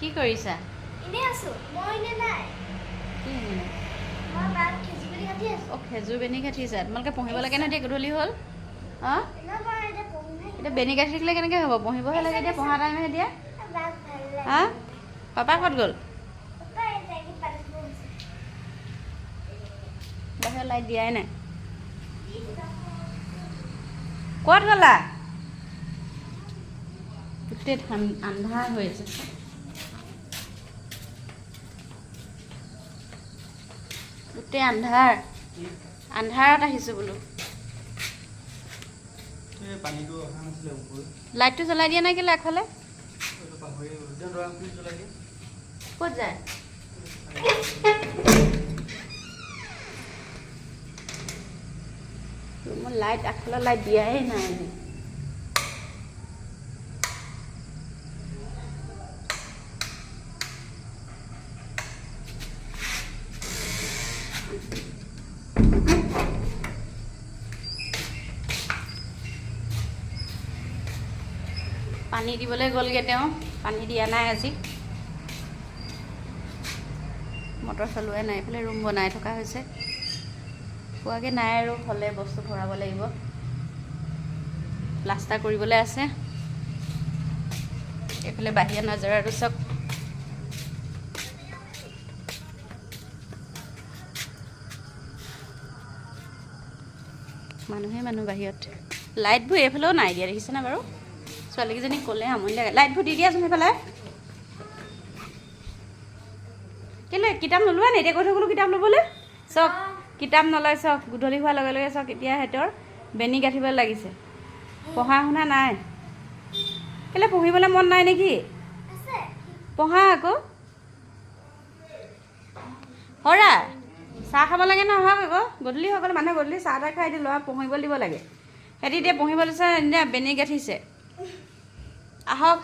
কি কৰিছা? এনে আছো মই এনে নাই কি এনে? মই বাট খেজুৰ বেনি কাটি আছো অ খেজুৰ বেনি কাটিছা তোমালোকে পঢ়িব লাগে নহয় এতিয়া গধূলি হ'ল অঁ না মই এটা পঢ়িমহে এতিয়া বেনি কাটি থাকিলে কেনেকৈ হ'ব পঢ়িবহে লাগে এতিয়া পঢ়া টাইমহে এতিয়া বাট ভাল লাগে হা পাপা ক'ত গ'ল পাপা এটা কি পাতিব হৈছে বাহিৰত লাইট দিয়াই নাই ক'ত গ'লা গোটেই আন্ধাৰ হৈ আছে গোটেই আন্ধাৰত আহিছোঁ বোলো লাইটটো জ্বলাই দিয়া নাই কেলৈ আগফালে ক'ত যায় ৰুমত লাইট আগফালে লাইট দিয়াই নাই আজি পানী দিবলৈ গ'লগৈ তেওঁ পানী দিয়া নাই আজি মটৰ চলোৱাই নাই এইফালে ৰুম বনাই থকা হৈছে পোৱাকৈ নাই আৰু হ'লে বস্তু ভৰাব লাগিব প্লাষ্টাৰ কৰিবলৈ আছে এইফালে বাহিৰা নজৰাটো চব মানুহ বাহিৰত লাইটবোৰ এইফালেও নাই দিয়া দেখিছেনে বাৰু ছোৱালীকেইজনীক ক'লে আমনি লাগে লাইটবোৰ দি দিয়াচোন সেইফালে কেলৈ কিতাপ নোলোৱা নি এতিয়া কৈ থৈ গ'লো কিতাপ ল'বলৈ চক কিতাপ নলয় চক গধূলি হোৱাৰ লগে লগে চক এতিয়া সিহঁতৰ বেনি গাঁঠিবলৈ লাগিছে পঢ়া শুনা নাই কেলৈ পঢ়িবলৈ মন নাই নেকি আছে পঢ়া আকৌ হৰা চাহ খাব লাগে নহয় হওক আকৌ গধূলি হৈ গ'লে মানুহে গধূলি চাহ তাহ খাই দি ল'ৰা পঢ়িব দিব লাগে সিহঁতি এতিয়া পঢ়িব লৈছে এতিয়া বেনি গাঁঠিছে আহক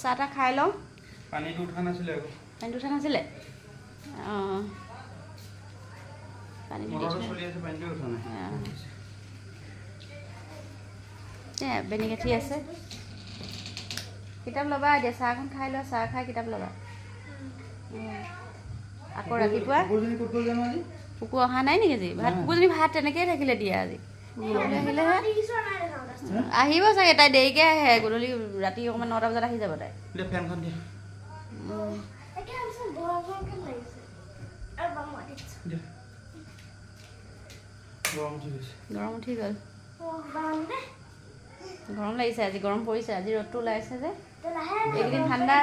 চাহ তাহ খাই লওঁ পানীটো উঠা নাছিলে আকৌ পানীটো উঠা নাছিলে অঁ পানীটো মটৰটো চলি আছে পানীটো উঠা নাই বেনি গাঁঠি আছে কিতাপ ল'বা এতিয়া চাহখন খাই লোৱা চাহ খাই কিতাপ ল'বা আকৌ ৰাতিপুৱা কুকুৰ অহা নাই নেকি আজি ভাত কুকুৰজনী ভাত তেনেকৈয়ে থাকিলে দিয়া আজি আহিলেহে আহিব চাগে তাই দেৰিকৈ আহে গধূলি ৰাতি অকণমান 9টা বজাত আহি যাব তাই ফেনখন দিয়া একে আমছে বৰকে লাগিছে আৰু বামা দিছে গৰম উঠি গ'ল ও বাম দে গৰম লাগিছে আজি গৰম পৰিছে আজি ৰ'দটো ওলাইছে যে লাহে এইকেইদিন ঠাণ্ডা